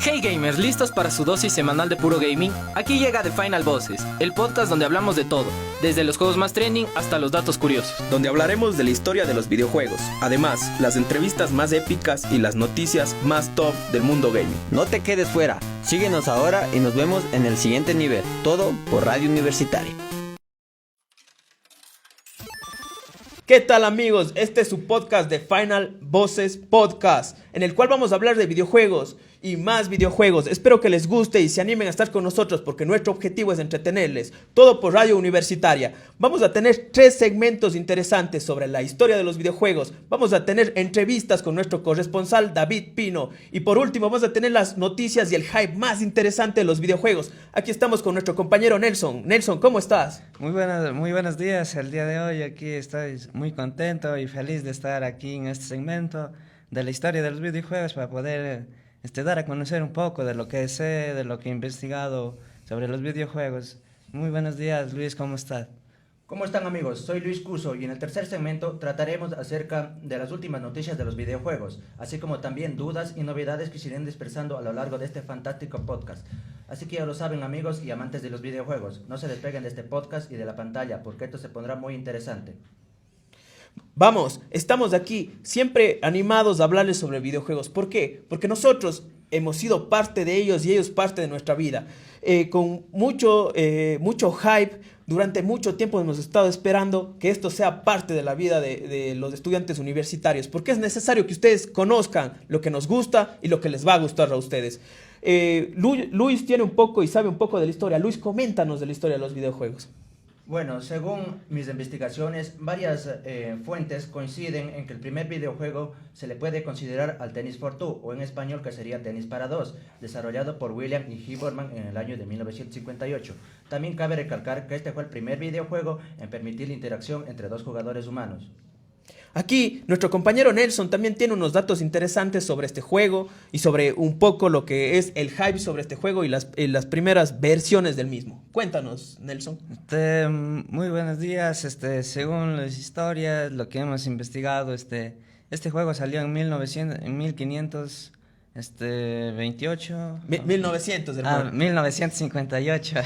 Hey gamers, ¿listos para su dosis semanal de puro gaming? Aquí llega The Final Bosses, el podcast donde hablamos de todo, desde los juegos más trending hasta los datos curiosos. Donde hablaremos de la historia de los videojuegos, además, las entrevistas más épicas y las noticias más top del mundo gaming. No te quedes fuera, síguenos ahora y nos vemos en el siguiente nivel, todo por Radio Universitaria. ¿Qué tal amigos? Este es su podcast de Final Bosses Podcast, en el cual vamos a hablar de videojuegos y más videojuegos. Espero que les guste y se animen a estar con nosotros porque nuestro objetivo es entretenerles. Todo por Radio Universitaria. Vamos a tener 3 segmentos interesantes sobre la historia de los videojuegos. Vamos a tener entrevistas con nuestro corresponsal David Pino. Y por último vamos a tener las noticias y el hype más interesante de los videojuegos. Aquí estamos con nuestro compañero Nelson. Nelson, ¿cómo estás? Muy buenos días. El día de hoy aquí estoy muy contento y feliz de estar aquí en este segmento de la historia de los videojuegos para poder dar a conocer un poco de lo que sé, de lo que he investigado sobre los videojuegos. Muy buenos días, Luis, ¿cómo estás? ¿Cómo están amigos? Soy Luis Cuso y en el tercer segmento trataremos acerca de las últimas noticias de los videojuegos, así como también dudas y novedades que se irán dispersando a lo largo de este fantástico podcast. Así que ya lo saben amigos y amantes de los videojuegos, no se despeguen de este podcast y de la pantalla porque esto se pondrá muy interesante. Vamos, estamos aquí siempre animados a hablarles sobre videojuegos. ¿Por qué? Porque nosotros hemos sido parte de ellos y ellos parte de nuestra vida. Con mucho hype, durante mucho tiempo hemos estado esperando que esto sea parte de la vida de los estudiantes universitarios, porque es necesario que ustedes conozcan lo que nos gusta y lo que les va a gustar a ustedes. Luis tiene un poco y sabe un poco de la historia. Luis, coméntanos de la historia de los videojuegos. Bueno, según mis investigaciones, varias fuentes coinciden en que el primer videojuego se le puede considerar al Tennis for Two, o en español que sería Tenis para Dos, desarrollado por William y Hilberman en el año de 1958. También cabe recalcar que este fue el primer videojuego en permitir la interacción entre 2 jugadores humanos. Aquí nuestro compañero Nelson también tiene unos datos interesantes sobre este juego y sobre un poco lo que es el hype sobre este juego y las primeras versiones del mismo. Cuéntanos, Nelson. Muy buenos días. Según las historias, lo que hemos investigado, este juego salió en 1528. 1900, hermano. 1958.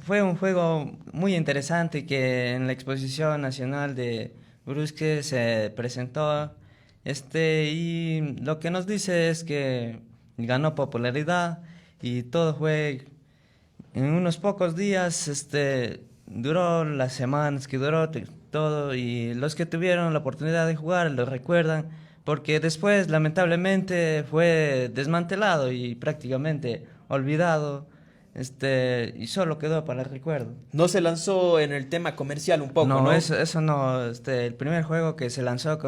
Fue un juego muy interesante que en la Exposición Nacional de Brusque se presentó, y lo que nos dice es que ganó popularidad y todo fue en unos pocos días, duró las semanas que duró todo, y los que tuvieron la oportunidad de jugar lo recuerdan, porque después lamentablemente fue desmantelado y prácticamente olvidado. Y solo quedó para el recuerdo. No se lanzó en el tema comercial un poco, ¿no? No, eso no. El primer juego que se lanzó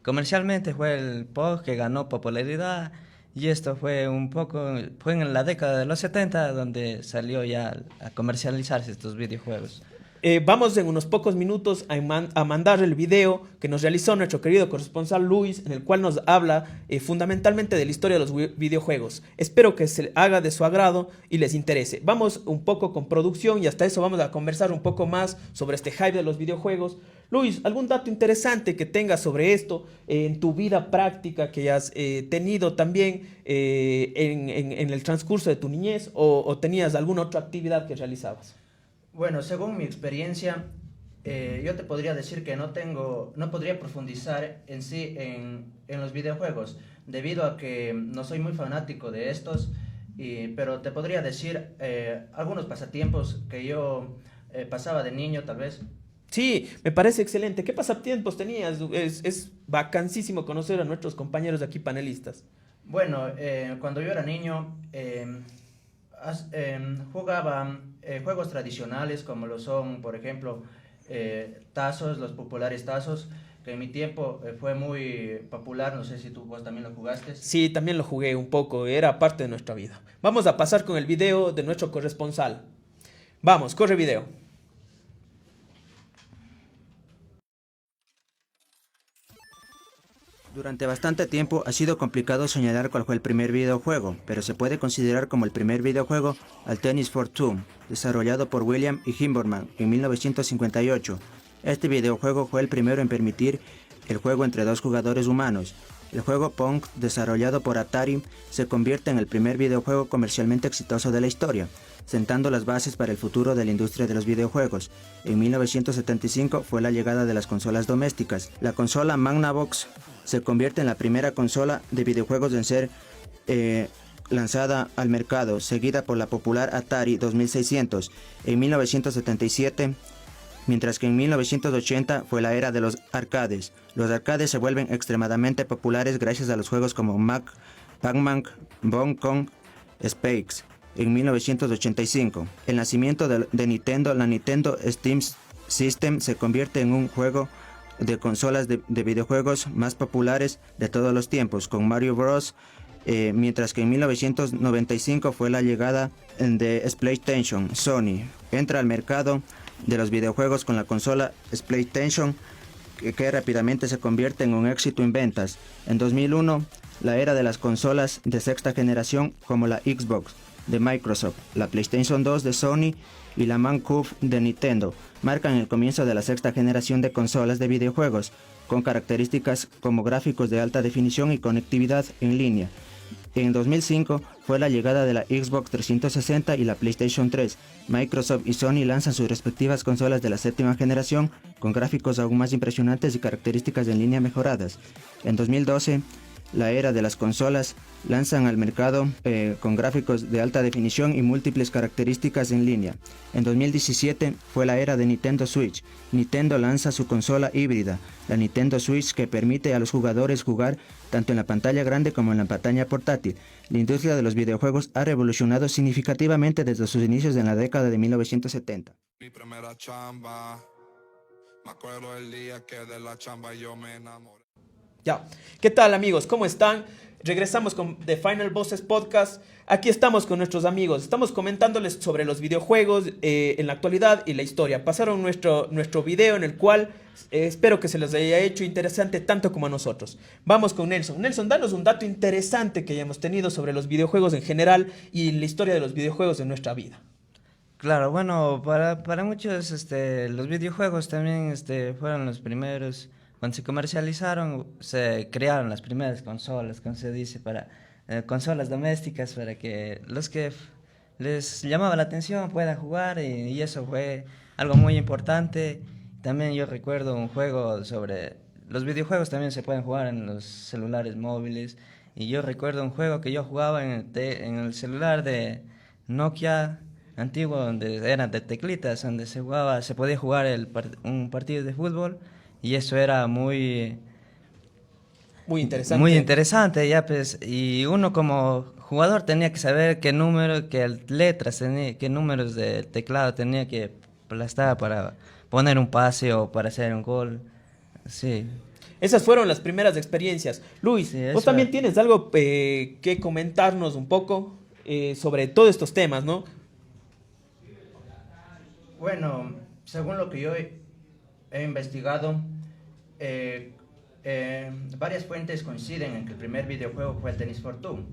comercialmente fue el POG, que ganó popularidad. Y esto fue en la década de los 70 donde salió ya a comercializarse estos videojuegos. Vamos en unos pocos minutos a mandar el video que nos realizó nuestro querido corresponsal Luis, en el cual nos habla fundamentalmente de la historia de los videojuegos. Espero que se haga de su agrado y les interese. Vamos un poco con producción y hasta eso vamos a conversar un poco más sobre este hype de los videojuegos. Luis, ¿algún dato interesante que tengas sobre esto en tu vida práctica que hayas tenido también en el transcurso de tu niñez o tenías alguna otra actividad que realizabas? Bueno, según mi experiencia, yo te podría decir que no podría profundizar en sí en los videojuegos, debido a que no soy muy fanático de estos, pero te podría decir algunos pasatiempos que yo pasaba de niño, tal vez. Sí, me parece excelente. ¿Qué pasatiempos tenías? Es vacancísimo conocer a nuestros compañeros aquí panelistas. Bueno, cuando yo era niño, jugaba juegos tradicionales como lo son, por ejemplo, tazos, los populares tazos, que en mi tiempo fue muy popular. No sé si vos también lo jugaste. Sí, también lo jugué un poco, era parte de nuestra vida. Vamos a pasar con el video de nuestro corresponsal. Vamos, corre video. Durante bastante tiempo ha sido complicado señalar cuál fue el primer videojuego, pero se puede considerar como el primer videojuego al Tennis for Two, desarrollado por William y Hilberman en 1958. Este videojuego fue el primero en permitir el juego entre 2 jugadores humanos. El juego Pong, desarrollado por Atari, se convierte en el primer videojuego comercialmente exitoso de la historia, sentando las bases para el futuro de la industria de los videojuegos. En 1975 fue la llegada de las consolas domésticas. La consola Magnavox se convierte en la primera consola de videojuegos en ser lanzada al mercado, seguida por la popular Atari 2600 en 1977, mientras que en 1980 fue la era de los arcades. Los arcades se vuelven extremadamente populares gracias a los juegos como Pac-Man, Bonk Kong, Spakes. En 1985, el nacimiento de Nintendo, la Nintendo Steam System se convierte en un juego de consolas de videojuegos más populares de todos los tiempos, con Mario Bros. Mientras que en 1995 fue la llegada de PlayStation. Sony entra al mercado de los videojuegos con la consola PlayStation, que rápidamente se convierte en un éxito en ventas. En 2001, la era de las consolas de sexta generación como la Xbox de Microsoft, la PlayStation 2 de Sony y la GameCube de Nintendo marcan el comienzo de la sexta generación de consolas de videojuegos, con características como gráficos de alta definición y conectividad en línea. En 2005 fue la llegada de la Xbox 360 y la PlayStation 3. Microsoft y Sony lanzan sus respectivas consolas de la séptima generación con gráficos aún más impresionantes y características en línea mejoradas. En 2012, la era de las consolas lanzan al mercado con gráficos de alta definición y múltiples características en línea. En 2017 fue la era de Nintendo Switch. Nintendo lanza su consola híbrida, la Nintendo Switch, que permite a los jugadores jugar tanto en la pantalla grande como en la pantalla portátil. La industria de los videojuegos ha revolucionado significativamente desde sus inicios en la década de 1970. Mi primera chamba, me acuerdo el día que de la chamba yo me enamoré. Ya, ¿qué tal amigos? ¿Cómo están? Regresamos con The Final Bosses Podcast. Aquí estamos con nuestros amigos. Estamos comentándoles sobre los videojuegos en la actualidad y la historia. Pasaron nuestro video en el cual espero que se les haya hecho interesante tanto como a nosotros. Vamos con Nelson. Nelson, danos un dato interesante que hayamos tenido sobre los videojuegos en general y la historia de los videojuegos en nuestra vida. Claro, bueno, para muchos los videojuegos también fueron los primeros. Cuando se comercializaron, se crearon las primeras consolas, como se dice, para consolas domésticas, para que los que les llamaba la atención puedan jugar, y eso fue algo muy importante. También yo recuerdo un juego sobre... Los videojuegos también se pueden jugar en los celulares móviles, y yo recuerdo un juego que yo jugaba en el celular de Nokia antiguo, donde eran de teclitas, donde se podía jugar un partido de fútbol. Y eso era muy interesante. Muy interesante, ya pues, y uno como jugador tenía que saber qué números de teclado tenía que aplastar para poner un pase o para hacer un gol. Sí. Esas fueron las primeras experiencias. Luis, Sí, vos también tienes algo que comentarnos un poco sobre todos estos temas, ¿no? Bueno, según lo que yo he investigado, varias fuentes coinciden en que el primer videojuego fue el Tennis for Two.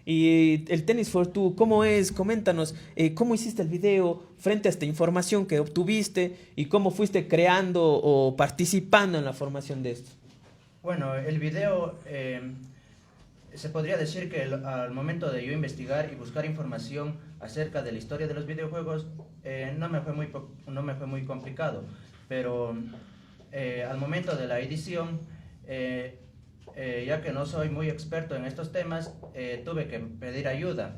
Y el Tennis for Two, ¿cómo es? Coméntanos, ¿cómo hiciste el video frente a esta información que obtuviste y cómo fuiste creando o participando en la formación de esto? Bueno, el video, se podría decir que al momento de yo investigar y buscar información acerca de la historia de los videojuegos, no me fue muy complicado, pero al momento de la edición, ya que no soy muy experto en estos temas, tuve que pedir ayuda.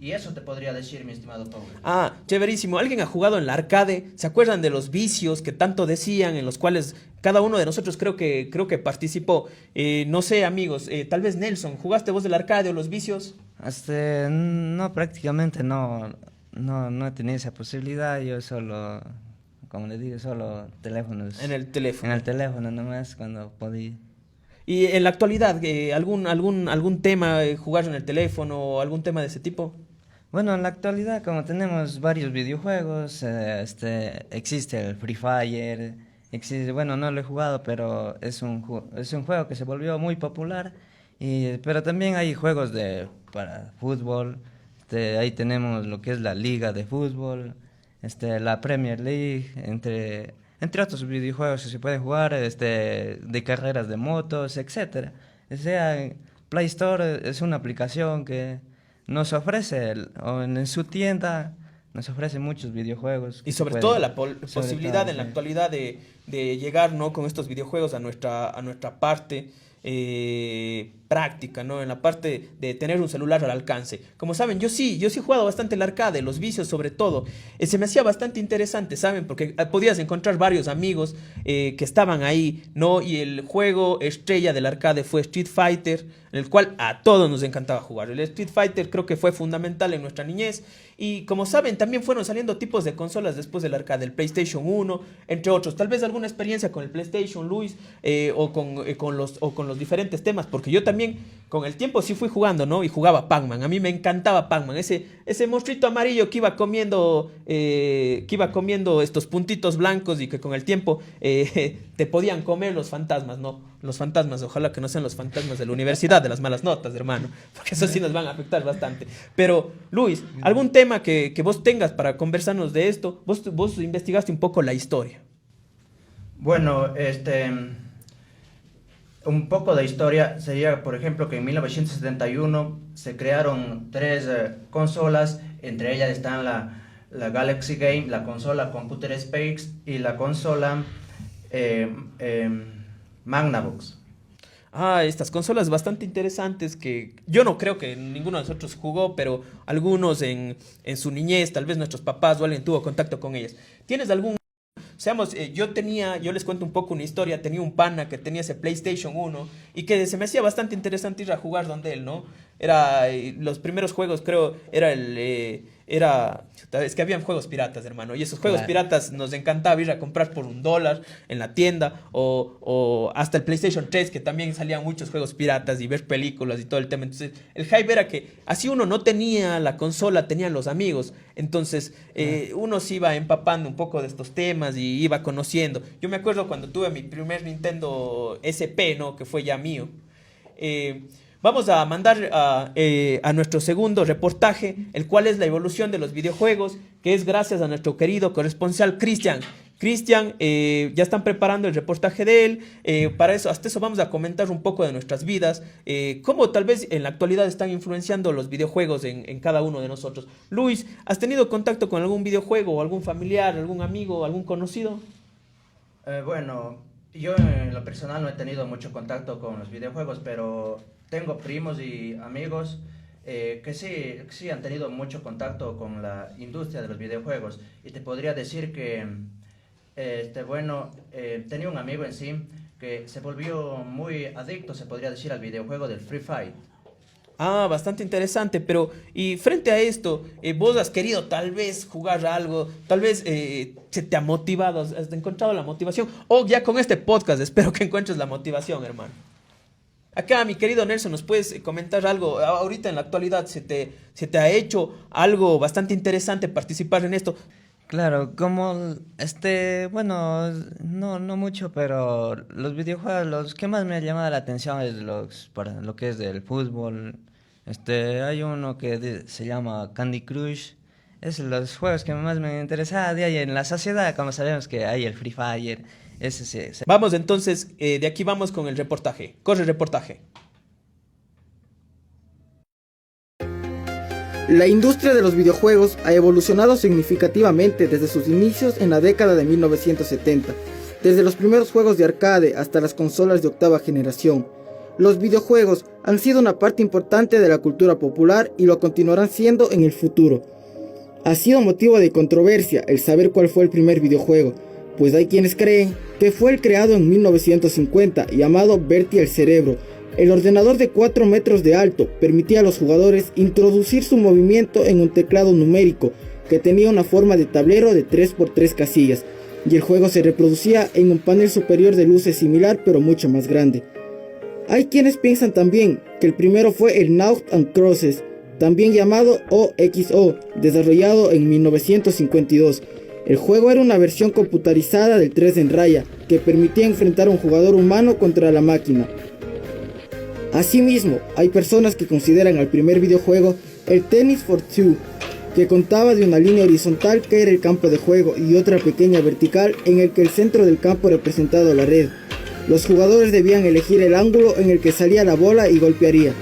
Y eso te podría decir, mi estimado Paul. Ah, chéverísimo. ¿Alguien ha jugado en la arcade? ¿Se acuerdan de los vicios que tanto decían, en los cuales cada uno de nosotros creo que participó? No sé, amigos, tal vez Nelson, ¿jugaste vos del arcade o los vicios? No, prácticamente no he tenido esa posibilidad. Yo solo, como les digo, solo teléfonos. En el teléfono. En el teléfono nomás, cuando podía. ¿Y en la actualidad, algún tema, jugar en el teléfono o algún tema de ese tipo? Bueno, en la actualidad, como tenemos varios videojuegos, existe el Free Fire, bueno, no lo he jugado, pero es un juego que se volvió muy popular, pero también hay juegos para fútbol, ahí tenemos lo que es la Liga de Fútbol, la Premier League, entre entre otros videojuegos que se pueden jugar, de carreras de motos, etcétera. O sea, Play Store es una aplicación que nos ofrece, o en su tienda, nos ofrece muchos videojuegos. Y sobre todo la posibilidad en la actualidad de llegar, ¿no?, con estos videojuegos a nuestra parte práctica, ¿no? En la parte de tener un celular al alcance. Como saben, yo sí he jugado bastante el arcade, los vicios sobre todo. Se me hacía bastante interesante, ¿saben? Porque podías encontrar varios amigos que estaban ahí, ¿no? Y el juego estrella del arcade fue Street Fighter, en el cual a todos nos encantaba jugar. El Street Fighter creo que fue fundamental en nuestra niñez. Y como saben, también fueron saliendo tipos de consolas después del arcade, el PlayStation 1, entre otros. Tal vez alguna experiencia con el PlayStation, Luis, o con los diferentes temas, porque yo también con el tiempo sí fui jugando, ¿no? Y jugaba Pac-Man. A mí me encantaba Pac-Man, ese monstruito amarillo que iba comiendo estos puntitos blancos y que con el tiempo te podían comer los fantasmas, ¿no? Los fantasmas, ojalá que no sean los fantasmas de la universidad, de las malas notas, hermano, porque eso sí nos van a afectar bastante. Pero, Luis, ¿algún tema que vos tengas para conversarnos de esto? Vos investigaste un poco la historia. Bueno, un poco de historia sería, por ejemplo, que en 1971 se crearon 3 consolas, entre ellas están la Galaxy Game, la consola Computer Space y la consola Magnavox. Estas consolas bastante interesantes que yo no creo que ninguno de nosotros jugó, pero algunos en su niñez, tal vez nuestros papás o alguien tuvo contacto con ellas. ¿Tienes algún... Seamos, yo les cuento un poco una historia, tenía un pana que tenía ese PlayStation 1 y que se me hacía bastante interesante ir a jugar donde él, ¿no? Los primeros juegos, creo, es que habían juegos piratas, hermano, y esos juegos piratas nos encantaba ir a comprar por $1 en la tienda, o hasta el PlayStation 3, que también salían muchos juegos piratas y ver películas y todo el tema. Entonces, el hype era que así uno no tenía la consola, tenían los amigos. Entonces, uno se iba empapando un poco de estos temas y iba conociendo. Yo me acuerdo cuando tuve mi primer Nintendo SP, ¿no?, que fue ya mío. Vamos a mandar a nuestro segundo reportaje, el cual es la evolución de los videojuegos, que es gracias a nuestro querido corresponsal Cristian. Cristian, ya están preparando el reportaje de él. Hasta eso vamos a comentar un poco de nuestras vidas, cómo tal vez en la actualidad están influenciando los videojuegos en cada uno de nosotros. Luis, ¿has tenido contacto con algún videojuego, o algún familiar, algún amigo, algún conocido? Bueno, yo en lo personal no he tenido mucho contacto con los videojuegos, pero tengo primos y amigos que sí han tenido mucho contacto con la industria de los videojuegos. Y te podría decir que, tenía un amigo en sí que se volvió muy adicto, se podría decir, al videojuego del Free Fire. Bastante interesante, pero y frente a esto, vos has querido tal vez jugar algo, tal vez se te ha motivado, has encontrado la motivación, o ya con este podcast espero que encuentres la motivación, hermano. Acá, mi querido Nelson, ¿nos puedes comentar algo? Ahorita en la actualidad se te ha hecho algo bastante interesante participar en esto. Claro, como no mucho, pero los videojuegos, los que más me ha llamado la atención es para lo que es del fútbol. Hay uno que se llama Candy Crush. Es los juegos que más me interesan. De ahí en la sociedad, como sabemos que hay el Free Fire. Vamos entonces, de aquí vamos con el reportaje. Corre el reportaje. La industria de los videojuegos ha evolucionado significativamente desde sus inicios en la década de 1970, desde los primeros juegos de arcade hasta las consolas de octava generación. Los videojuegos han sido una parte importante de la cultura popular y lo continuarán siendo en el futuro. Ha sido motivo de controversia el saber cuál fue el primer videojuego, pues hay quienes creen que fue el creado en 1950 llamado Bertie el Cerebro. El ordenador de 4 metros de alto permitía a los jugadores introducir su movimiento en un teclado numérico que tenía una forma de tablero de 3x3 casillas, y el juego se reproducía en un panel superior de luces similar pero mucho más grande. Hay quienes piensan también que el primero fue el Noughts and Crosses, también llamado OXO, desarrollado en 1952. El juego era una versión computarizada del 3 en raya que permitía enfrentar a un jugador humano contra la máquina. Asimismo, hay personas que consideran al primer videojuego el Tennis for Two, que contaba de una línea horizontal que era el campo de juego y otra pequeña vertical en el que el centro del campo representaba la red. Los jugadores debían elegir el ángulo en el que salía la bola y golpearía.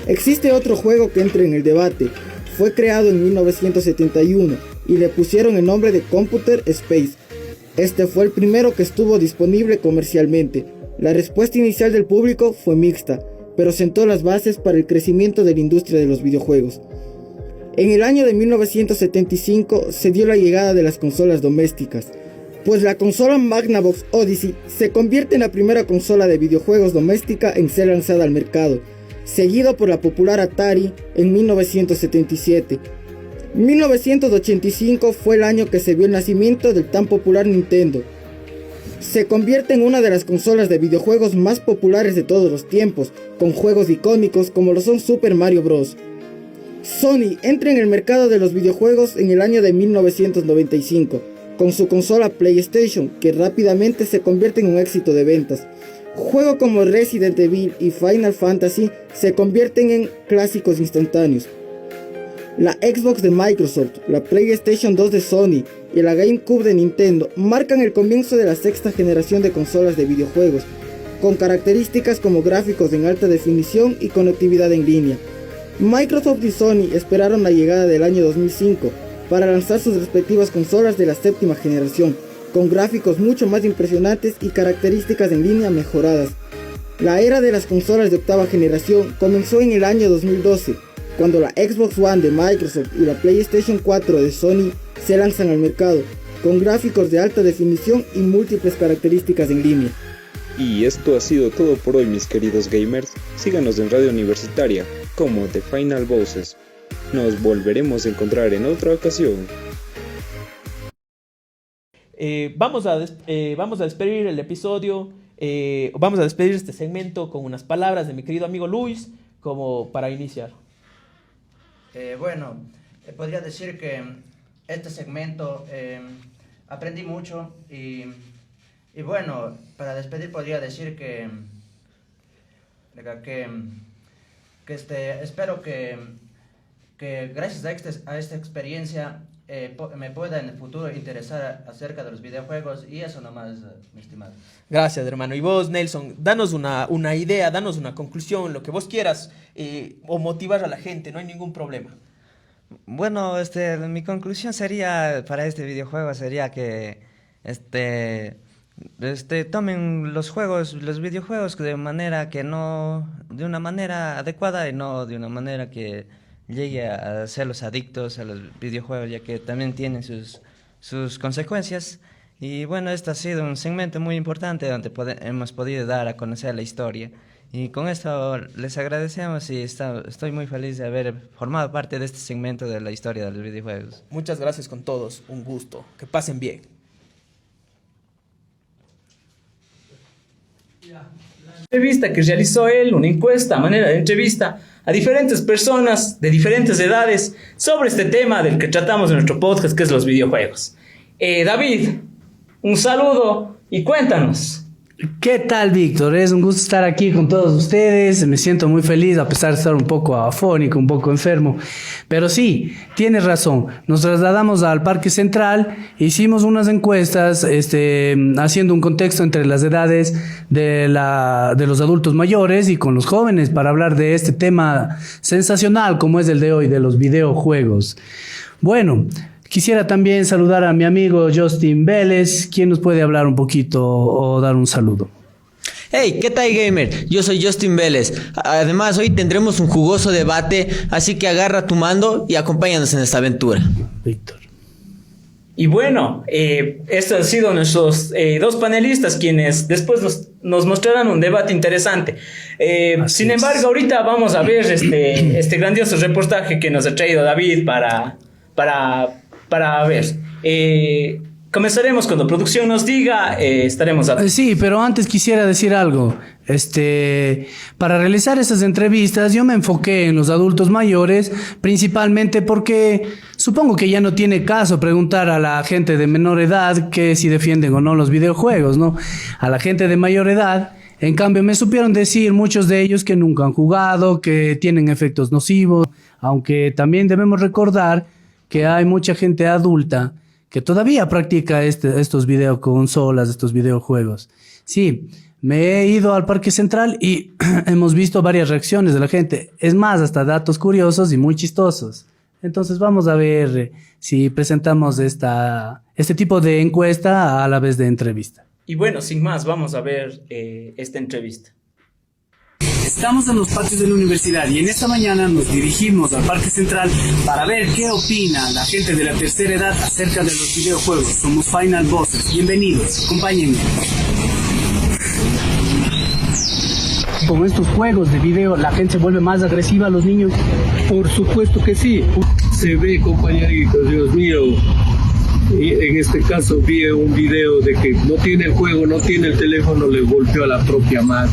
Existe otro juego que entra en el debate. Fue creado en 1971 y le pusieron el nombre de Computer Space. Este fue el primero que estuvo disponible comercialmente. La respuesta inicial del público fue mixta, pero sentó las bases para el crecimiento de la industria de los videojuegos. En el año de 1975 se dio la llegada de las consolas domésticas, pues la consola Magnavox Odyssey se convierte en la primera consola de videojuegos doméstica en ser lanzada al mercado, seguido por la popular Atari en 1977. 1985 fue el año que se vio el nacimiento del tan popular Nintendo. Se convierte en una de las consolas de videojuegos más populares de todos los tiempos, con juegos icónicos como lo son Super Mario Bros. Sony entra en el mercado de los videojuegos en el año de 1995, con su consola PlayStation, que rápidamente se convierte en un éxito de ventas. Juegos como Resident Evil y Final Fantasy se convierten en clásicos instantáneos. La Xbox de Microsoft, la PlayStation 2 de Sony y la GameCube de Nintendo marcan el comienzo de la sexta generación de consolas de videojuegos, con características como gráficos en alta definición y conectividad en línea. Microsoft y Sony esperaron la llegada del año 2005 para lanzar sus respectivas consolas de la séptima generación, con gráficos mucho más impresionantes y características en línea mejoradas. La era de las consolas de octava generación comenzó en el año 2012, cuando la Xbox One de Microsoft y la PlayStation 4 de Sony se lanzan al mercado, con gráficos de alta definición y múltiples características en línea. Y esto ha sido todo por hoy, mis queridos gamers. Síganos en Radio Universitaria como The Final Bosses. Nos volveremos a encontrar en otra ocasión. Vamos a despedir el episodio, vamos a despedir este segmento con unas palabras de mi querido amigo Luis, como para iniciar. Podría decir que este segmento aprendí mucho y bueno, para despedir podría decir que espero que gracias a esta experiencia me pueda en el futuro interesar acerca de los videojuegos y eso nomás, mi estimado. Gracias, hermano. Y vos, Nelson, danos una idea, danos una conclusión, lo que vos quieras, o motivar a la gente, no hay ningún problema. Bueno, mi conclusión sería para este videojuego sería que tomen los videojuegos de una manera adecuada y no de una manera que llegue a hacerlos adictos a los videojuegos, ya que también tienen sus consecuencias. Y bueno, este ha sido un segmento muy importante donde hemos podido dar a conocer la historia. Y con esto les agradecemos y estoy muy feliz de haber formado parte de este segmento de la historia de los videojuegos. Muchas gracias con todos, un gusto, que pasen bien. La entrevista que realizó él, una encuesta a manera de entrevista a diferentes personas de diferentes edades sobre este tema del que tratamos en nuestro podcast, que es los videojuegos. David, un saludo y cuéntanos. ¿Qué tal, Víctor? Es un gusto estar aquí con todos ustedes. Me siento muy feliz a pesar de estar un poco afónico, un poco enfermo. Pero sí, tienes razón. Nos trasladamos al Parque Central, hicimos unas encuestas, haciendo un contexto entre las edades de los adultos mayores y con los jóvenes para hablar de este tema sensacional como es el de hoy, de los videojuegos. Bueno, quisiera también saludar a mi amigo Justin Vélez, quien nos puede hablar un poquito o dar un saludo. Hey, ¿qué tal, gamer? Yo soy Justin Vélez. Además, hoy tendremos un jugoso debate, así que agarra tu mando y acompáñanos en esta aventura. Víctor. Y bueno, estos han sido nuestros dos panelistas quienes después nos mostrarán un debate interesante. Sin embargo, ahorita vamos a ver este grandioso reportaje que nos ha traído David para ver. Comenzaremos cuando producción nos diga, estaremos a... Sí, pero antes quisiera decir algo. Para realizar esas entrevistas yo me enfoqué en los adultos mayores, principalmente porque supongo que ya no tiene caso preguntar a la gente de menor edad que si defienden o no los videojuegos, ¿no? A la gente de mayor edad, en cambio, me supieron decir muchos de ellos que nunca han jugado, que tienen efectos nocivos, aunque también debemos recordar que hay mucha gente adulta que todavía practica estos videoconsolas, estos videojuegos. Sí, me he ido al Parque Central y hemos visto varias reacciones de la gente. Es más, hasta datos curiosos y muy chistosos. Entonces vamos a ver si presentamos este tipo de encuesta a la vez de entrevista. Y bueno, sin más, vamos a ver esta entrevista. Estamos en los patios de la universidad y en esta mañana nos dirigimos al Parque Central para ver qué opina la gente de la tercera edad acerca de los videojuegos. Somos Final Bosses. Bienvenidos, acompáñenme. Con estos juegos de video, ¿la gente se vuelve más agresiva a los niños? Por supuesto que sí. Se ve, compañeritos, Dios mío. Y en este caso vi un video de que no tiene el juego, no tiene el teléfono, le golpeó a la propia madre.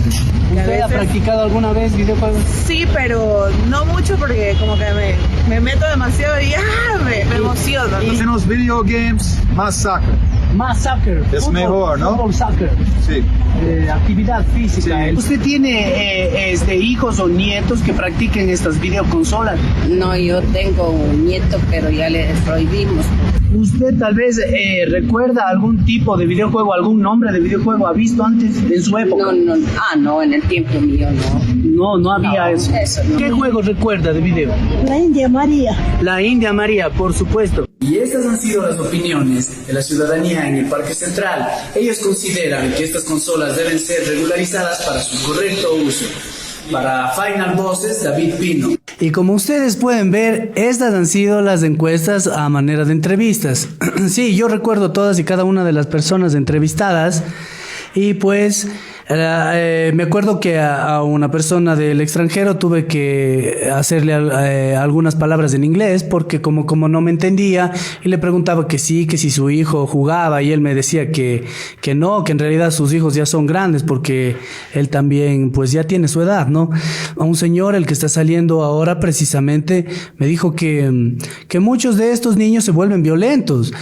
¿Usted ha practicado alguna vez videojuegos? Sí, pero no mucho porque como que me meto demasiado y me emociono. Hacemos video games más soccer. Más soccer. Es fútbol, mejor, ¿no? Fútbol, soccer. Sí. Actividad física. Sí. ¿Usted tiene hijos o nietos que practiquen estas videoconsolas? No, yo tengo un nieto, pero ya le prohibimos. ¿Usted tal vez recuerda algún tipo de videojuego, algún nombre de videojuego ha visto antes en su época? No, en el tiempo mío no. No había eso. No. ¿Qué juego recuerda de video? La India María. La India María, por supuesto. Y estas han sido las opiniones de la ciudadanía en el Parque Central. Ellos consideran que estas consolas deben ser regularizadas para su correcto uso. Para Final Bosses, David Pino. Y como ustedes pueden ver, estas han sido las encuestas a manera de entrevistas. Sí, yo recuerdo todas y cada una de las personas entrevistadas. Y pues me acuerdo que a una persona del extranjero tuve que hacerle algunas palabras en inglés porque como no me entendía y le preguntaba que sí, que si su hijo jugaba y él me decía que no, que en realidad sus hijos ya son grandes porque él también pues ya tiene su edad, ¿no? A un señor, el que está saliendo ahora precisamente, me dijo que muchos de estos niños se vuelven violentos.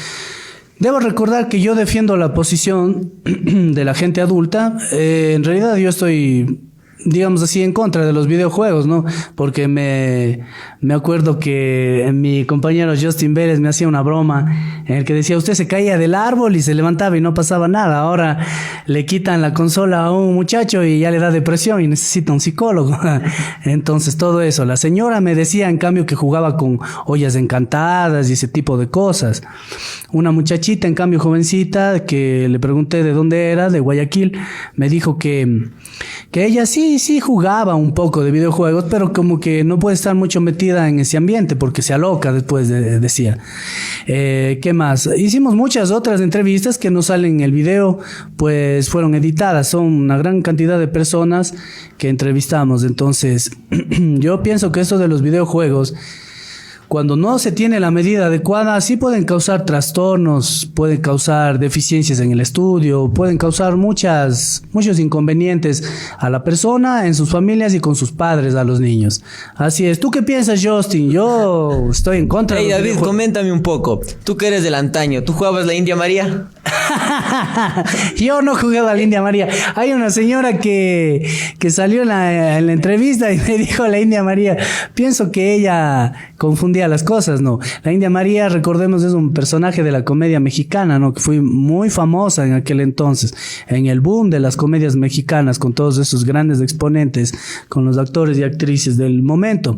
Debo recordar que yo defiendo la posición de la gente adulta. En realidad yo estoy, digamos así, en contra de los videojuegos, ¿no? Porque me acuerdo que mi compañero Justin Vélez me hacía una broma en el que decía, usted se caía del árbol y se levantaba y no pasaba nada. Ahora le quitan la consola a un muchacho y ya le da depresión y necesita un psicólogo. Entonces todo eso. La señora me decía, en cambio, que jugaba con ollas encantadas y ese tipo de cosas. Una muchachita, en cambio, jovencita, que le pregunté de dónde era, de Guayaquil, me dijo que ella sí jugaba un poco de videojuegos, pero como que no puede estar mucho metida en ese ambiente porque se aloca después, decía. ¿Qué más? Hicimos muchas otras entrevistas que no salen en el video, pues fueron editadas. Son una gran cantidad de personas que entrevistamos. Entonces, yo pienso que esto de los videojuegos, cuando no se tiene la medida adecuada, sí pueden causar trastornos, pueden causar deficiencias en el estudio, pueden causar muchos inconvenientes a la persona, en sus familias y con sus padres, a los niños. Así es. ¿Tú qué piensas, Justin? Yo estoy en contra de los David, videojuegos. coméntame un poco. Tú que eres del antaño, ¿tú jugabas la India María? Yo no jugaba a la India María. Hay una señora que salió en la entrevista y me dijo la India María. Pienso que ella confundía las cosas, ¿no? La India María, recordemos, es un personaje de la comedia mexicana, ¿no? Que fue muy famosa en aquel entonces, en el boom de las comedias mexicanas, con todos esos grandes exponentes, con los actores y actrices del momento.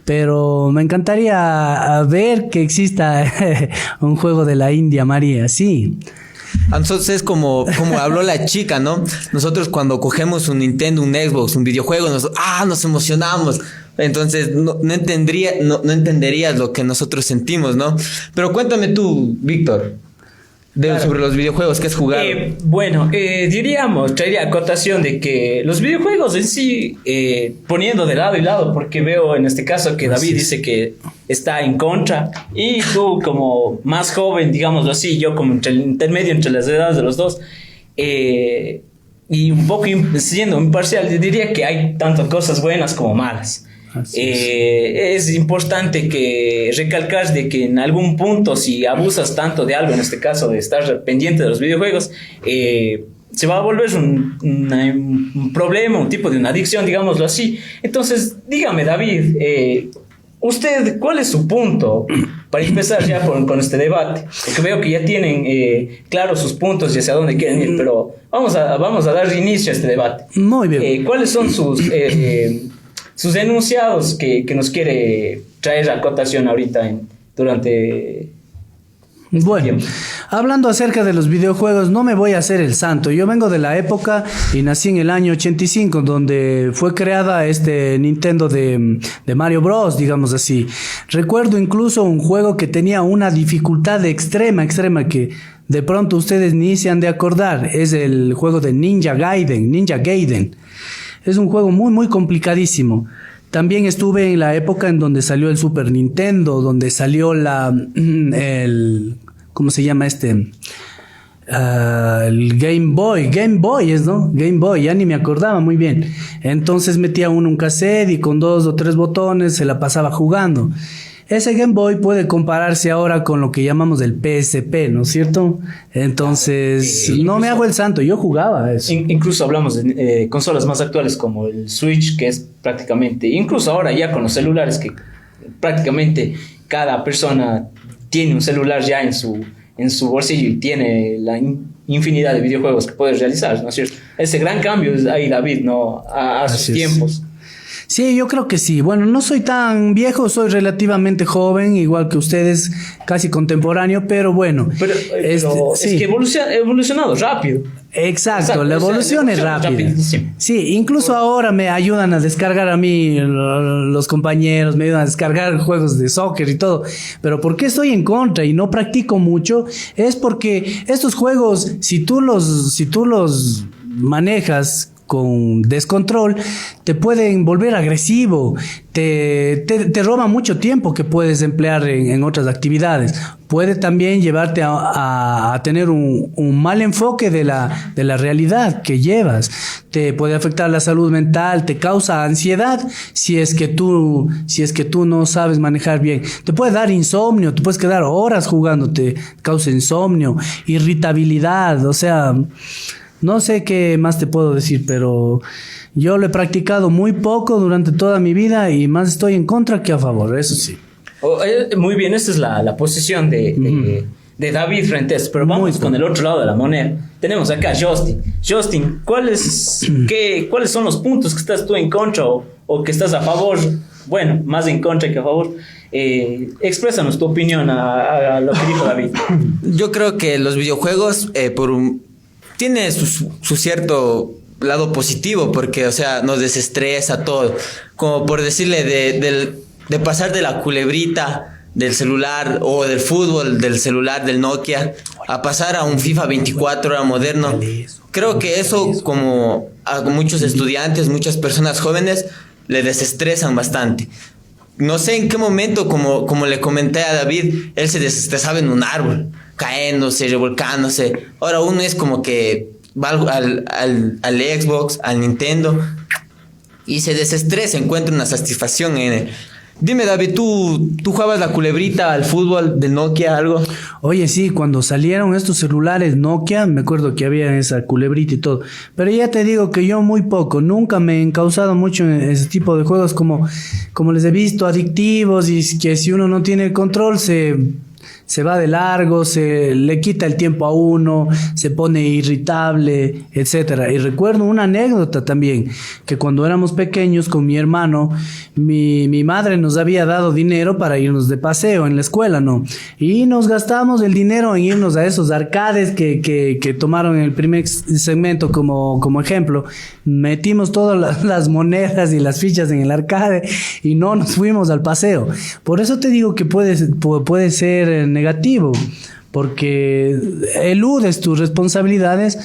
Pero me encantaría ver que exista un juego de la India María, sí. Entonces, como habló la chica, ¿no? Nosotros cuando cogemos un Nintendo, un Xbox, un videojuego, nos emocionamos. Entonces no entenderías lo que nosotros sentimos, ¿no? Pero cuéntame tú, Víctor, sobre los videojuegos, ¿qué has jugado? Traería acotación de que los videojuegos en sí, poniendo de lado y lado, porque veo en este caso que David dice que está en contra, y tú como más joven, digámoslo así, yo como intermedio entre las edades de los dos, y un poco siendo imparcial, diría que hay tanto cosas buenas como malas. Es importante que recalcar de que en algún punto, si abusas tanto de algo, en este caso de estar pendiente de los videojuegos, se va a volver un problema, un tipo de una adicción, digámoslo así. Entonces, dígame, David, ¿Usted cuál es su punto para empezar ya con este debate? Porque veo que ya tienen claros sus puntos y hacia dónde quieren ir, pero vamos a dar inicio a este debate. Muy bien. ¿Cuáles son sus enunciados que nos quiere traer a cotación ahorita durante... Bueno, hablando acerca de los videojuegos, no me voy a hacer el santo. Yo vengo de la época y nací en el año 85, donde fue creada este Nintendo de Mario Bros, digamos así. Recuerdo incluso un juego que tenía una dificultad extrema, que de pronto ustedes ni se han de acordar. Es el juego de Ninja Gaiden. Es un juego muy, muy complicadísimo. También estuve en la época en donde salió el Super Nintendo, donde salió ¿cómo se llama este? El Game Boy es, ¿no? Game Boy, ya ni me acordaba muy bien. Entonces metía uno un cassette y con 2 o 3 botones se la pasaba jugando. Ese Game Boy puede compararse ahora con lo que llamamos el PSP, ¿no es cierto? Entonces, no me hago el santo, yo jugaba eso. Incluso hablamos de consolas más actuales como el Switch, que es prácticamente, incluso ahora ya con los celulares, que prácticamente cada persona tiene un celular ya en su bolsillo y tiene la infinidad de videojuegos que puedes realizar, ¿no es cierto? Ese gran cambio es ahí, David, ¿no? A sus tiempos. Sí, yo creo que sí. Bueno, no soy tan viejo, soy relativamente joven, igual que ustedes, casi contemporáneo, pero bueno. Pero es que ha evolucionado rápido. Exacto, la evolución es rápida. Sí, incluso ahora me ayudan a descargar a mí, los compañeros me ayudan a descargar juegos de soccer y todo. Pero ¿por qué estoy en contra y no practico mucho? Es porque estos juegos, si tú los manejas con descontrol, te pueden volver agresivo, te roba mucho tiempo que puedes emplear en otras actividades. Puede también llevarte a tener un mal enfoque de la realidad que llevas. Te puede afectar la salud mental, te causa ansiedad si es que tú no sabes manejar bien. Te puede dar insomnio, te puedes quedar horas jugando, te causa insomnio, irritabilidad, o sea... No sé qué más te puedo decir, pero yo lo he practicado muy poco durante toda mi vida y más estoy en contra que a favor, eso sí. Muy bien, esta es la posición de David frente a esto, pero vamos con el otro lado de la moneda. Tenemos acá a Justin. Justin, ¿cuáles son los puntos que estás tú en contra o que estás a favor? Bueno, más en contra que a favor. Exprésanos tu opinión a lo que dijo David. Yo creo que los videojuegos, tiene su cierto lado positivo porque, o sea, nos desestresa todo. Como por decirle, de pasar de la culebrita del celular o del fútbol del celular del Nokia a pasar a un FIFA 24 ahora moderno. Creo que eso, como a muchos estudiantes, muchas personas jóvenes, le desestresan bastante. No sé en qué momento, como le comenté a David, él se desestresaba en un árbol, caéndose, revolcándose. Ahora uno es como que va al Xbox, al Nintendo y se desestresa, encuentra una satisfacción en él. Dime, David, ¿tú jugabas la culebrita al fútbol de Nokia, algo? Oye, sí, cuando salieron estos celulares Nokia, me acuerdo que había esa culebrita y todo. Pero ya te digo que yo muy poco, nunca me he encauzado mucho en ese tipo de juegos como les he visto, adictivos, y que si uno no tiene el control se va de largo, se le quita el tiempo a uno, se pone irritable, etcétera. Y recuerdo una anécdota también, que cuando éramos pequeños con mi hermano, mi madre nos había dado dinero para irnos de paseo en la escuela, ¿no? Y nos gastamos el dinero en irnos a esos arcades que tomaron en el primer segmento como ejemplo. Metimos todas las monedas y las fichas en el arcade y no nos fuimos al paseo. Por eso te digo que puede ser negativo, porque eludes tus responsabilidades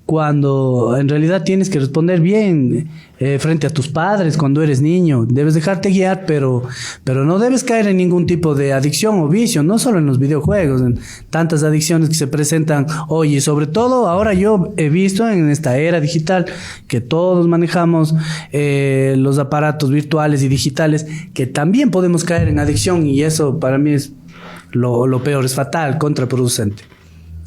cuando en realidad tienes que responder bien frente a tus padres cuando eres niño. Debes dejarte guiar, pero no debes caer en ningún tipo de adicción o vicio, no solo en los videojuegos, en tantas adicciones que se presentan hoy, y sobre todo ahora yo he visto en esta era digital que todos manejamos los aparatos virtuales y digitales, que también podemos caer en adicción, y eso para mí es lo peor, es fatal, contraproducente.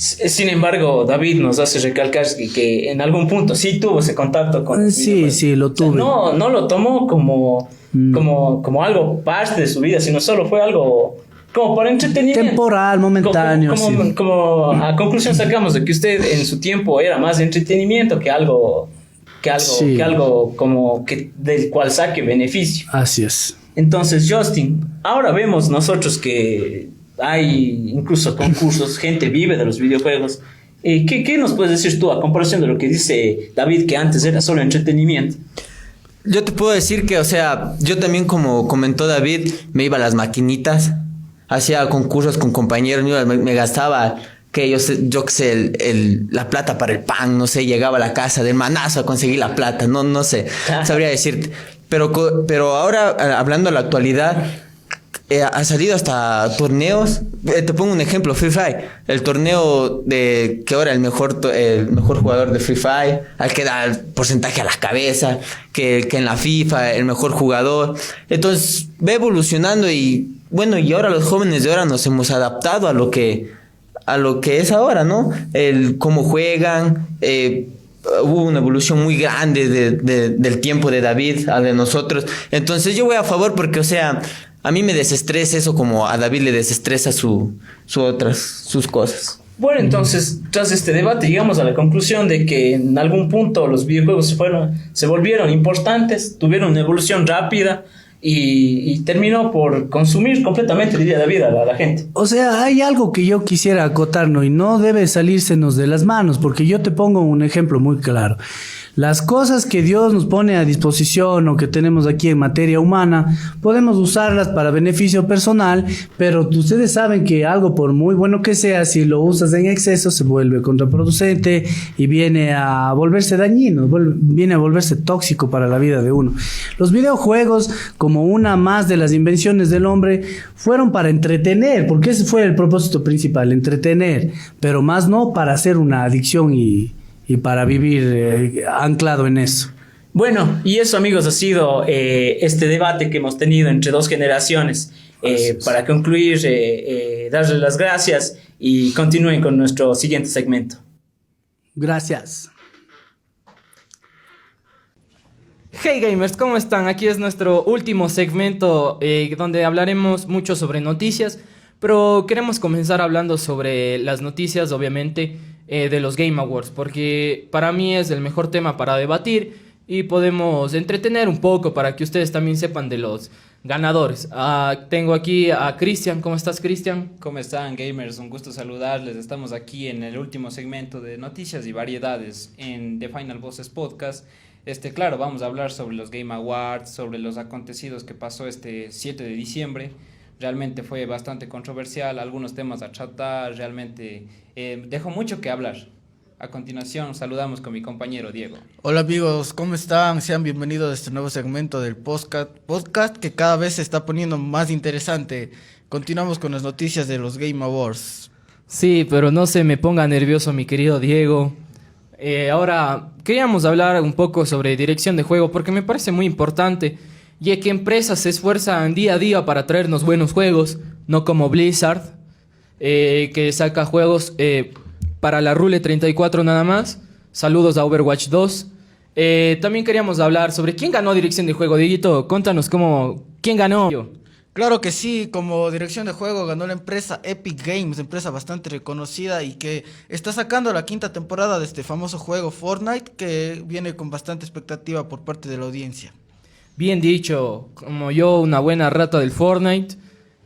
Sin embargo, David nos hace recalcar que en algún punto sí tuvo ese contacto con los videojuegos. Sí, lo tuve. O sea, no lo tomó como algo parte de su vida, sino solo fue algo como para entretenimiento. Temporal, momentáneo. Como a conclusión sacamos de que usted en su tiempo era más de entretenimiento que algo como que del cual saque beneficio. Así es. Entonces, Justin, ahora vemos nosotros que hay incluso concursos, gente vive de los videojuegos. ¿Qué nos puedes decir tú a comparación de lo que dice David, que antes era solo entretenimiento? Yo te puedo decir que, o sea, yo también, como comentó David, me iba a las maquinitas, hacía concursos con compañeros, me gastaba, que yo qué sé, la plata para el pan, no sé, llegaba a la casa del manazo a conseguir la plata, no sé, sabría decirte. Pero ahora, hablando de la actualidad, ha salido hasta torneos. Te pongo un ejemplo, Free Fire. El torneo que ahora el mejor jugador de Free Fire, al que da el porcentaje a la cabeza, que en la FIFA, el mejor jugador. Entonces, va evolucionando y bueno, y ahora los jóvenes de ahora nos hemos adaptado a lo que es ahora, ¿no? Cómo juegan. Hubo una evolución muy grande del tiempo de David a de nosotros. Entonces yo voy a favor porque, o sea, a mí me desestresa eso como a David le desestresa sus cosas. Bueno, entonces, tras este debate llegamos a la conclusión de que en algún punto los videojuegos se volvieron importantes, tuvieron una evolución rápida y terminó por consumir completamente, diría David, a la gente. O sea, hay algo que yo quisiera acotar, ¿no? Y no debe salírsenos de las manos, porque yo te pongo un ejemplo muy claro. Las cosas que Dios nos pone a disposición o que tenemos aquí en materia humana, podemos usarlas para beneficio personal, pero ustedes saben que algo, por muy bueno que sea, si lo usas en exceso, se vuelve contraproducente y viene a volverse dañino, viene a volverse tóxico para la vida de uno. Los videojuegos, como una más de las invenciones del hombre, fueron para entretener, porque ese fue el propósito principal, entretener, pero más no para hacer una adicción y para vivir anclado en eso. Bueno, y eso, amigos, ha sido este debate que hemos tenido entre dos generaciones. Para concluir, darles las gracias y continúen con nuestro siguiente segmento. Gracias. Hey gamers, ¿cómo están? Aquí es nuestro último segmento donde hablaremos mucho sobre noticias, pero queremos comenzar hablando sobre las noticias, obviamente, de los Game Awards, porque para mí es el mejor tema para debatir y podemos entretener un poco para que ustedes también sepan de los ganadores. Tengo aquí a Cristian. ¿Cómo estás, Cristian? ¿Cómo están, gamers? Un gusto saludarles. Estamos aquí en el último segmento de noticias y variedades en The Final Bosses Podcast. Claro, vamos a hablar sobre los Game Awards, sobre los acontecidos que pasó este 7 de diciembre. Realmente fue bastante controversial, algunos temas a tratar, realmente dejó mucho que hablar. A continuación, saludamos con mi compañero Diego. Hola amigos, ¿cómo están? Sean bienvenidos a este nuevo segmento del podcast que cada vez se está poniendo más interesante. Continuamos con las noticias de los Game Awards. Sí, pero no se me ponga nervioso mi querido Diego. Ahora, queríamos hablar un poco sobre dirección de juego porque me parece muy importante, ya que empresas se esfuerzan día a día para traernos buenos juegos, no como Blizzard, que saca juegos para la Rule 34 nada más. Saludos a Overwatch 2. También queríamos hablar sobre quién ganó dirección de juego. Dieguito, contanos quién ganó. Claro que sí, como dirección de juego ganó la empresa Epic Games, empresa bastante reconocida y que está sacando la 5ª temporada de este famoso juego Fortnite, que viene con bastante expectativa por parte de la audiencia. Bien dicho, como yo, una buena rata del Fortnite.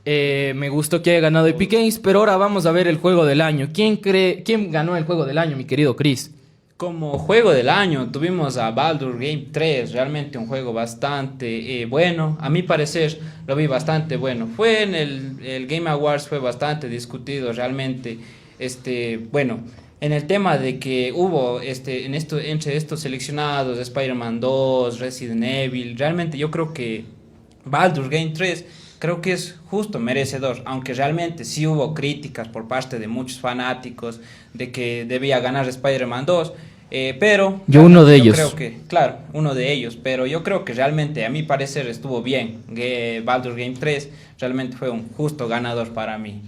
Me gustó que haya ganado Epic Games, pero ahora vamos a ver el juego del año. ¿Quién ganó el juego del año, mi querido Chris? Como juego del año tuvimos a Baldur's Gate 3, realmente un juego bastante bueno. A mi parecer lo vi bastante bueno. Fue en el Game Awards, fue bastante discutido realmente. Bueno, en el tema de que hubo entre estos seleccionados, Spider-Man 2, Resident Evil, realmente yo creo que Baldur's Gate 3 creo que es justo merecedor, aunque realmente sí hubo críticas por parte de muchos fanáticos de que debía ganar Spider-Man 2, pero yo uno de ellos. Creo que, claro, uno de ellos, pero yo creo que realmente a mi parecer estuvo bien. Baldur's Gate 3 realmente fue un justo ganador para mí.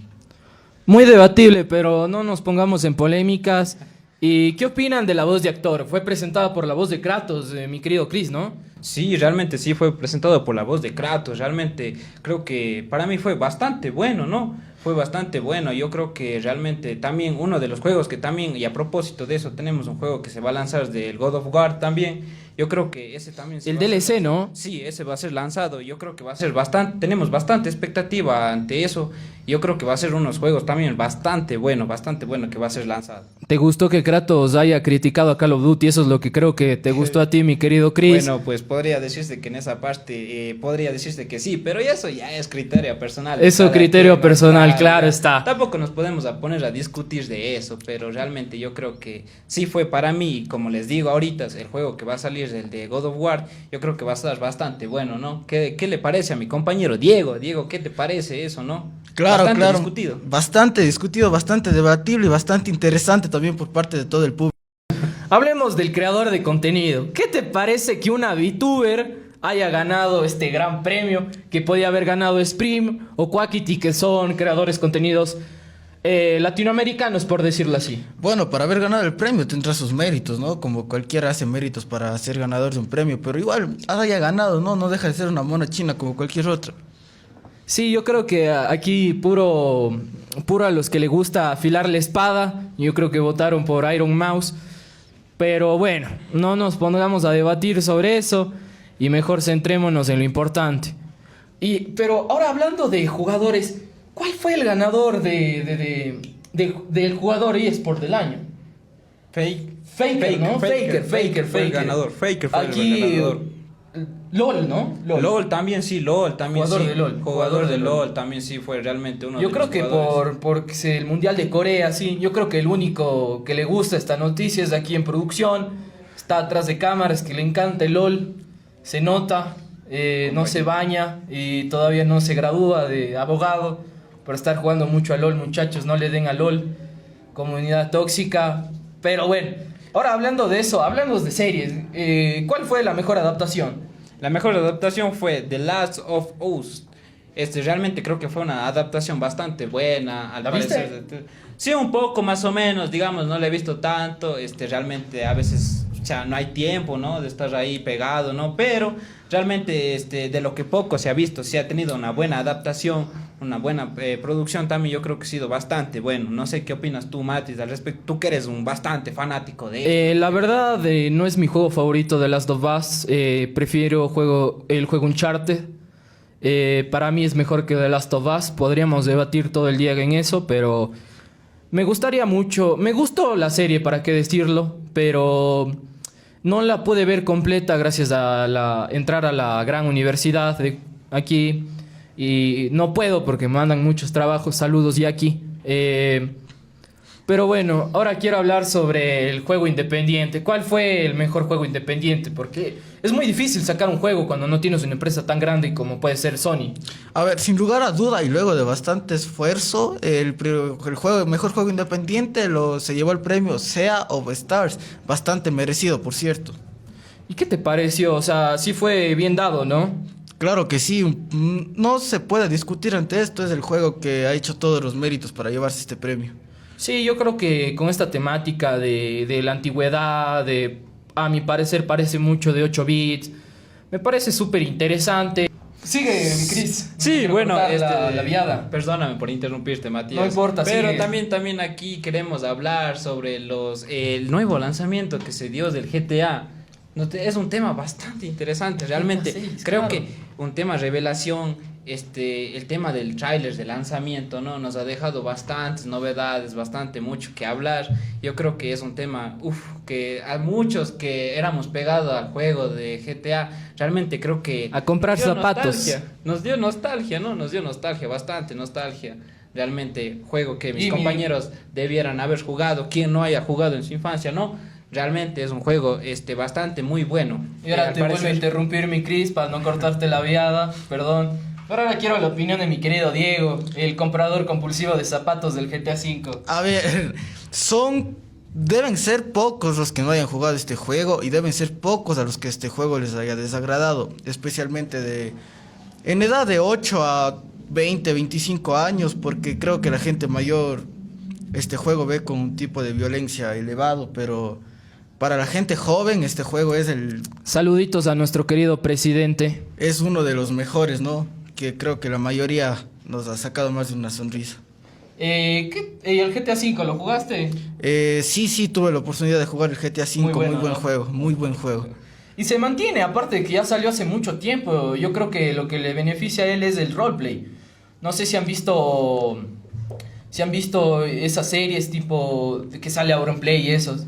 Muy debatible, pero no nos pongamos en polémicas. ¿Y qué opinan de la voz de actor? Fue presentada por la voz de Kratos, mi querido Chris, ¿no? Sí, realmente sí fue presentado por la voz de Kratos. Realmente creo que para mí fue bastante bueno, ¿no? Fue bastante bueno. Yo creo que realmente también uno de los juegos que también, y a propósito de eso, tenemos un juego que se va a lanzar del God of War también. Yo creo que ese también... El DLC, ¿no? Sí, ese va a ser lanzado. Yo creo que va a ser bastante... Tenemos bastante expectativa ante eso. Yo creo que va a ser unos juegos también bastante bueno que va a ser lanzado. ¿Te gustó que Kratos haya criticado a Call of Duty? Eso es lo que creo que te gustó a ti, mi querido Chris. Bueno, pues podría decirse que en esa parte, podría decirse que sí, pero eso ya es criterio personal. Eso, criterio personal, claro está. Tampoco nos podemos poner a discutir de eso, pero realmente yo creo que sí fue para mí, como les digo ahorita, el juego que va a salir, el de God of War, yo creo que va a estar bastante bueno, ¿no? ¿Qué le parece a mi compañero Diego? Diego, ¿qué te parece eso, no? Claro, Bastante discutido. Bastante discutido, bastante debatible y bastante interesante también por parte de todo el público. Hablemos del creador de contenido. ¿Qué te parece que una VTuber haya ganado este gran premio que podía haber ganado Sprim o Quackity, que son creadores de contenidos latinoamericanos, por decirlo así? Bueno, para haber ganado el premio tendrá sus méritos, ¿no? Como cualquiera hace méritos para ser ganador de un premio, pero igual haya ganado, ¿no? No deja de ser una mona china como cualquier otra. Sí, yo creo que aquí puro a los que le gusta afilar la espada. Yo creo que votaron por Iron Mouse. Pero bueno, no nos pongamos a debatir sobre eso y mejor centrémonos en lo importante. Pero ahora hablando de jugadores, ¿cuál fue el ganador del jugador eSport del año? Faker, ¿no? Faker. Fue el ganador. Faker fue el ganador. LOL, ¿no? LOL también sí, LOL también jugador sí. De LOL. Jugador de LOL también sí fue realmente uno de los jugadores. Yo creo que por el Mundial de Corea, sí. Yo creo que el único que le gusta esta noticia es de aquí en producción. Está atrás de cámaras, que le encanta el LOL. Se nota, no se baña y todavía no se gradúa de abogado por estar jugando mucho a LOL, muchachos. No le den a LOL. Comunidad tóxica. Pero bueno, ahora hablando de eso, hablamos de series. ¿Cuál fue la mejor adaptación? La mejor adaptación fue The Last of Us. Realmente creo que fue una adaptación bastante buena. ¿La viste? Sí, un poco más o menos, digamos, no la he visto tanto. Realmente a veces no hay tiempo, ¿no? De estar ahí pegado, ¿no? Pero realmente de lo que poco se ha visto, se ha tenido una buena adaptación, una buena producción también. Yo creo que ha sido bastante bueno. No sé qué opinas tú, Matis, al respecto. Tú que eres un bastante fanático de la verdad, no es mi juego favorito de Last of Us. Prefiero el juego Uncharted. Para mí es mejor que The Last of Us. Podríamos debatir todo el día en eso, pero me gustaría mucho. Me gustó la serie, para qué decirlo, pero no la pude ver completa gracias a entrar a la gran universidad de aquí. Y no puedo porque me mandan muchos trabajos. Saludos, Jackie. Pero bueno, ahora quiero hablar sobre el juego independiente. ¿Cuál fue el mejor juego independiente? Porque es muy difícil sacar un juego cuando no tienes una empresa tan grande como puede ser Sony. A ver, sin lugar a duda y luego de bastante esfuerzo, el mejor juego independiente se llevó el premio Sea of Stars. Bastante merecido, por cierto. ¿Y qué te pareció? O sea, sí fue bien dado, ¿no? Claro que sí, no se puede discutir ante esto. Es el juego que ha hecho todos los méritos para llevarse este premio. Sí, yo creo que con esta temática de la antigüedad, a mi parecer parece mucho de 8 bits, me parece súper interesante. Sigue, Chris. Sí, bueno, la viada. Perdóname por interrumpirte, Matías. No importa, pero sigue. también aquí queremos hablar sobre el nuevo lanzamiento que se dio del GTA. Es un tema bastante interesante, realmente. Sí, creo claro. que un tema revelación, el tema del tráiler de lanzamiento, ¿no? Nos ha dejado bastantes novedades, mucho que hablar. Yo creo que es un tema, que a muchos que éramos pegados al juego de GTA, realmente creo que... A comprar zapatos. Nos dio nostalgia, ¿no? Nos dio nostalgia, bastante nostalgia. Realmente, juego que mis compañeros debieran haber jugado, quien no haya jugado en su infancia, ¿no? Realmente es un juego bastante muy bueno. Y ahora te vuelvo a interrumpir, mi Chris, para no cortarte la viada, perdón. Pero ahora quiero la opinión de mi querido Diego, el comprador compulsivo de zapatos del GTA V. A ver, deben ser pocos los que no hayan jugado este juego y deben ser pocos a los que este juego les haya desagradado, especialmente en edad de 8 a 20, 25 años, porque creo que la gente mayor este juego ve con un tipo de violencia elevado, pero para la gente joven este juego es Saluditos a nuestro querido presidente. Es uno de los mejores, ¿no? Que creo que la mayoría nos ha sacado más de una sonrisa. ¿El GTA V lo jugaste? Sí, tuve la oportunidad de jugar el GTA V, muy buen juego. Y se mantiene, aparte de que ya salió hace mucho tiempo. Yo creo que lo que le beneficia a él es el roleplay. No sé si han visto esas series tipo que sale Auronplay y esos.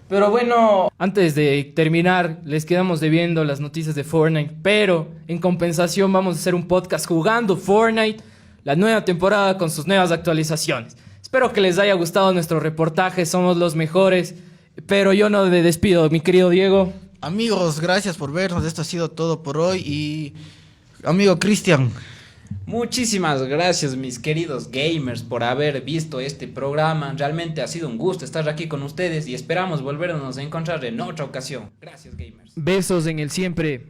Pero bueno, antes de terminar, les quedamos debiendo las noticias de Fortnite. Pero en compensación vamos a hacer un podcast jugando Fortnite, la nueva temporada con sus nuevas actualizaciones. Espero que les haya gustado nuestro reportaje, somos los mejores. Pero yo no me despido, mi querido Diego. Amigos, gracias por vernos, esto ha sido todo por hoy. Y amigo Cristian, muchísimas gracias, mis queridos gamers, por haber visto este programa. Realmente ha sido un gusto estar aquí con ustedes y esperamos volvernos a encontrar en otra ocasión. Gracias, gamers. Besos en el siempre.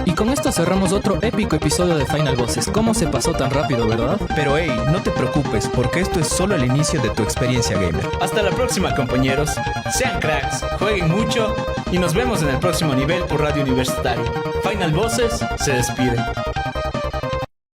Y con esto cerramos otro épico episodio de Final Bosses. ¿Cómo se pasó tan rápido, verdad? Pero hey, no te preocupes, porque esto es solo el inicio de tu experiencia gamer. Hasta la próxima, compañeros. Sean cracks, jueguen mucho y nos vemos en el próximo nivel por Radio Universitaria. Final Bosses se despide.